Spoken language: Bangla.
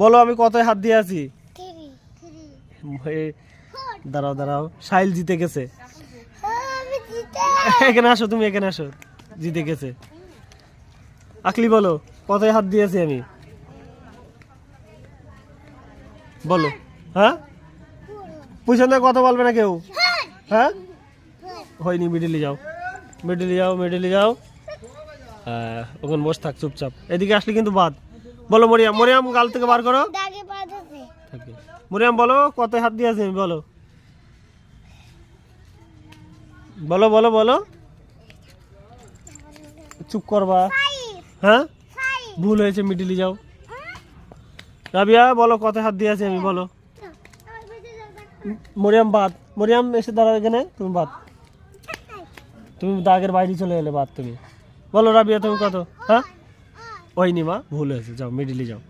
বলো আমি কতই হাত দিয়ে আছি? দাঁড়াও দাঁড়াও, সাহিল জিতে গেছে। এখানে আসো, তুমি এখানে আসো, জিতে গেছে। আকলি বলো কতই হাত দিয়েছি আমি? বলো। হ্যাঁ, পিছনে কথা বলবে না কেউ। হ্যাঁ, হয়নি। মিডিলে যাও, মিডিলে যাও, মিডিলে যাও। হ্যাঁ, ওখানে বসে থাক চুপচাপ। এদিকে আসলে কিন্তু বাদ। বলো মরিয়াম, মরিয়াম গাল থেকে বার করো। মরিয়াম বলো কতই হাত দিয়েছি আমি? বলো বলো বলো বলো। চুপ করবা। হ্যাঁ, ভুল হয়েছে, মিডিলে যাও। রাবিয়া বলো কত হাত দিয়েছি আমি? বলো। মরিয়াম বাদ। মরিয়াম এসে দাঁড়াও এখানে, তুমি বাদ। তুমি দাগের বাইরে চলে এলে, বাদ তুমি। বলো রাবিয়া তুমি কত? হ্যাঁ, হয়নি মা, ভুল হয়েছে, যাও মিডিলে যাও।